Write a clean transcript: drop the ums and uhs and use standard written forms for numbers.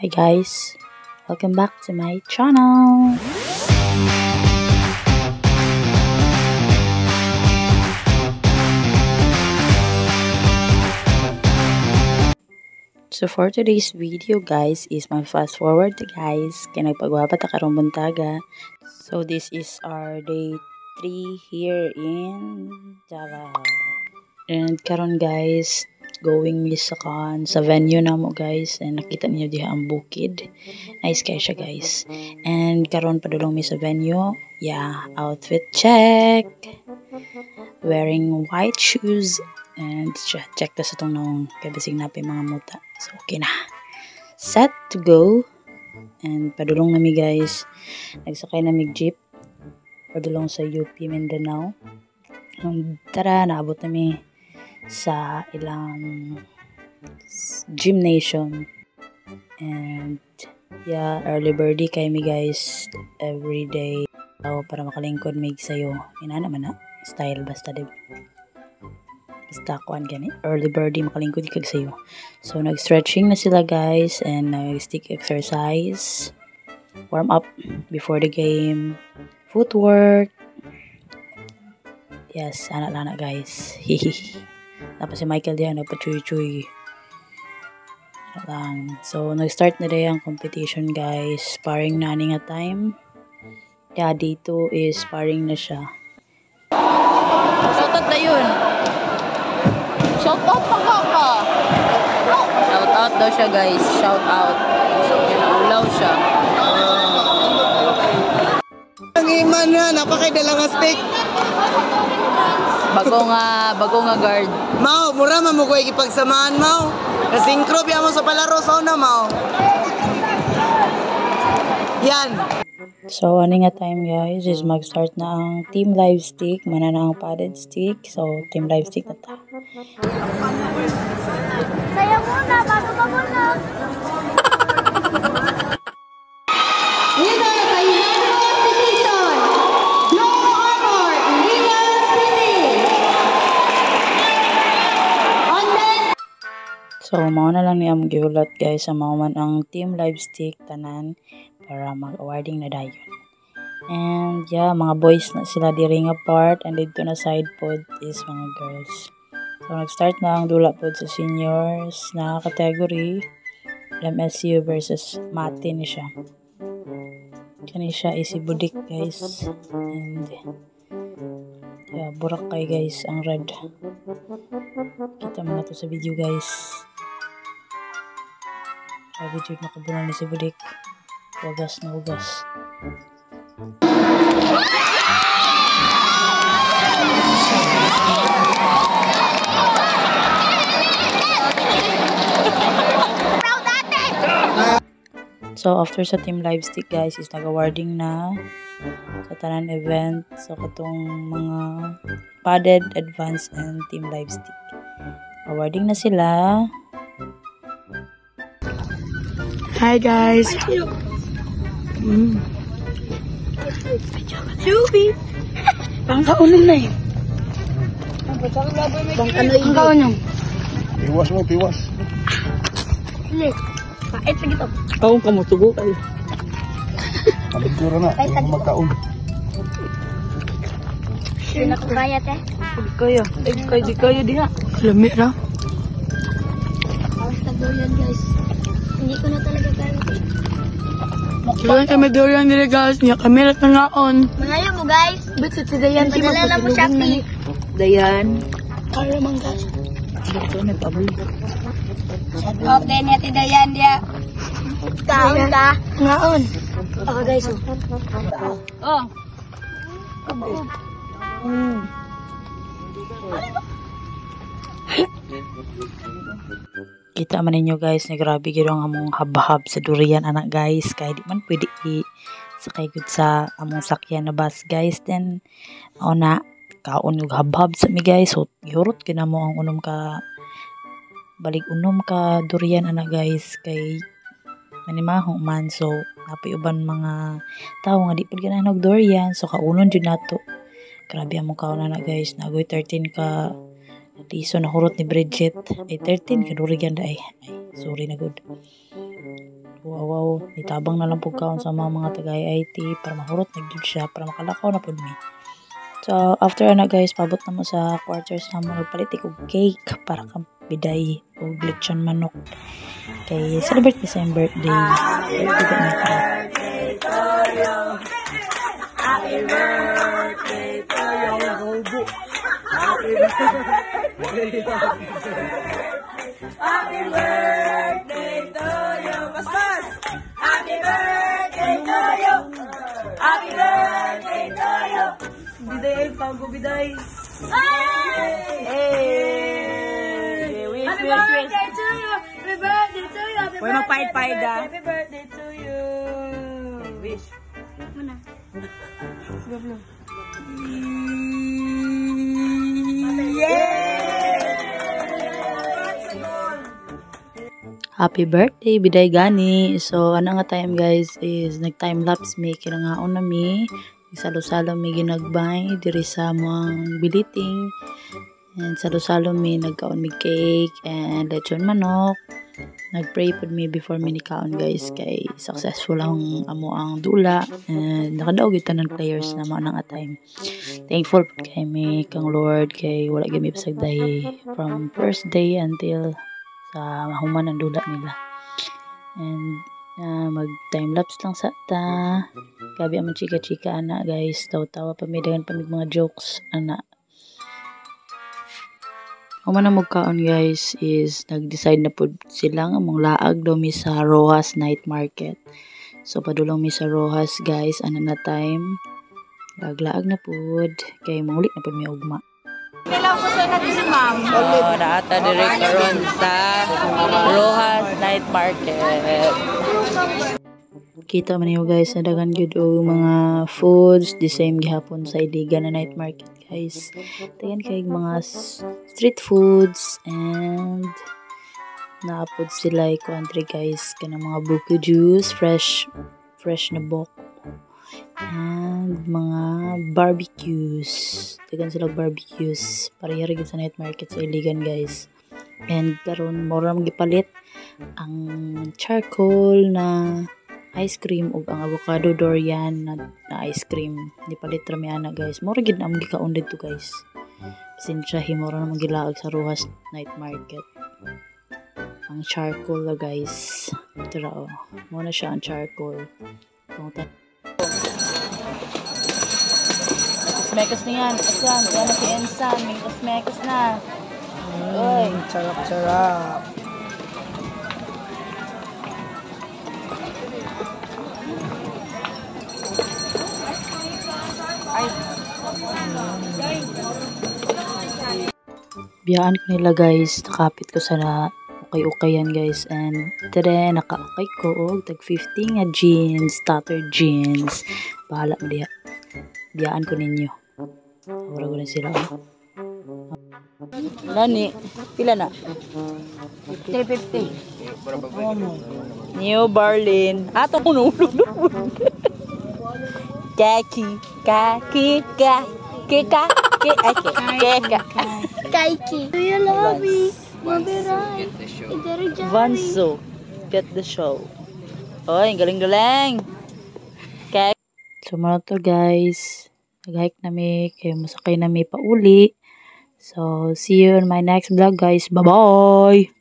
Hi guys, welcome back to my channel. So for today's video guys is mag fast forward guys kaya nagpagwapa ta karong buntaga. So this is our day 3 here in Davao. And karon guys, going misakan sa venue na mo guys, and nakita niyo diha ang bukid. Nice kaya siya guys. And karon padulong mi sa venue. Yeah, outfit check. Wearing white shoes and check ta sa tong naong kay bisig napay mga muta. So okay na. Set to go. And padulong nami guys. Nagsakay na mig jeep padulong sa UP Mindanao. Tara, naabot nami sa ilang gymnasium. And yeah, early birdie kay mi guys every day para makalingkod mig sayo. Ina naman na style basta di basta kuan gani early birdie makalingkod kag sayo. So nag-stretching na sila guys and nag-stick exercise, warm up before the game, footwork. Yes, anak-anak guys. Tapos si Michael diyan nagpa-chuy-chuy lang. So nag-start na rin ang competition guys. Sparring na nga time. Yeah, dito is sparring na siya. Shoutout na yun. Shoutout pa ka. Shoutout daw siya guys. Shoutout. So ulaw siya. Ang iman na, napakidala nga stick. Bago nga guard. Mau, mura man mo ko ikipagsamahan, Mau. Nasinkro biya mo sa palaro sa una, Mau. Yan. So, ano nga time guys is mag-start na ang team live stick. Mana na ang padded stick. So, team live stick na ta. Saya muna, bago ka muna. Winner by Hero Petition, No Honor, Liga City. On then. So, mao na lang niya ang gihulat guys sa mao man ang team live stick tanan para mag-awarding na dayon. And yeah, mga boys na sila diri nga part and dito na side pod is mga girls. So, nag-start na ang dula pod sa seniors na category. MSU versus Mati ni siya. Kani siya is si Budik guys. And yeah, Boracay guys ang red. Kita mo na to sa video guys. Sabi jud nakabunan ni si Budik. Wagas na wagas. So after sa team live stick guys is nag-awarding na sa tanan event sa katong mga padded, advanced and team live stick. Awarding na sila. Hi guys. Juby. Pangkaunon na yun. Pangkaunon. Tiwas mo, tiwas. Hindi. Pait lagi to. Kaon ka mo, tugo kayo. Maligura na, huwag magkaon. Hindi na kubayat eh. Di kayo diha. Lami ra. Awas na yan guys. Hindi ko na talaga kaya. Kaya kami durian nila guys. Niya kami na naon. Mangayo mo guys. Ba't sa Dayan? Padala na mo Shopee. Dayan. Kaya man guys. Ito nag-abli. Shoutout din ni Ate Dayan dia. Kaon ka. Naon. Okay guys. Oh. Kita man ninyo guys, na grabe gyud ang among habhab sa durian anak guys, kay di man pwede sakay gud sa among sakyan na bus guys. Then na kaon og habhab sa mi guys, so ihurot kina mo ang unom ka balik unom ka durian anak guys, kay manimahong man. So napay uban mga tawo nga di pud ganahan og durian, so kaunon jud nato. Grabe among kaon anak guys, nagoy 13 ka piso na hurot ni Bridget ay 13 ka durian da ay sorry na good. Wow, itabang na lang po kaon sa mga taga-IT para mahurot na gyud siya para makalakaw na pud mi. So after na guys, pabot na mo sa quarters na mo nagpalit og cake para kang biday og lechon manok. Kay celebrate ni sa birthday. Happy birthday to you. Happy birthday to you. Happy birthday to you. Happy birthday to you. Paspas. Happy birthday to you. Happy birthday to you. Biday pago biday. Hey! Wish, happy birthday to you. Happy birthday to you. Happy birthday to you. Happy birthday to you. Wish. Mana? Belum. Happy birthday, biday gani. So, ano nga time guys is nag-time lapse mi. Kinangaon na mi. Salo-salo mi ginagbay. Diri sa mga biliting. And salo-salo mi nagkaon mi cake and lechon manok. Nag-pray pud mi before mi nikaon guys. Kay successful ang amo ang dula. And nakadaog ito ng players na mga nga time. Thankful kay mi kang Lord. Kay wala gami pasagday from first day until sa mahuman ang dula nila. And mag time lapse lang sa ta. Gabi ang chika-chika ana guys. Tawa-tawa pamidagan pamig mga jokes ana. Human na magkaon guys is nag-decide na po silang among laag daw mi sa Rojas Night Market. So padulong mi sa Rojas guys. Ano na time. Laag-laag na pud. Kay mangulit na pud mi ugma. Kailan po sa natin si ma'am? Naata diri karon sa Rojas Night Market. Kita man niyo guys, nadagan gyud og mga foods, the same gihapon sa Iligan na night market guys. Tagan kay mga street foods and naapod sila country guys kanang mga buko juice, fresh na bok. And mga barbecues. Tagan sila barbecues. Parehara gyud sa night market sa Iligan guys. And karon mura gipalit ang charcoal na ice cream ug ang avocado durian na ice cream. Nipalit ra mi ana guys. Mura gid na ang gikaon dito guys. Pasensya himora na magilaag sa Rojas Night Market. Ang charcoal la guys. Tara oh. Mo na siya ang charcoal. Mekas na yan. Asan? Yan na si Ensan. Mekas na. Uy. Sarap-sarap. Biyaan ko nila guys. Nakapit ko sa ukay-ukayan guys. And tada, naka-ukay ko og tag 50 nga jeans. Tattered jeans. Bahala mo diha. Biyaan ko ninyo. Wala ko na sila. Lani, pila na? 350. New Berlin. Ato ko nulog. Kaki. Kaiki. Do you love me? Vanso. Get the show. Oy, galing-galing. Okay. So, mga to guys. Nag-hike nami. Kaya masakay nami pa uli. So, see you in my next vlog guys. Bye-bye!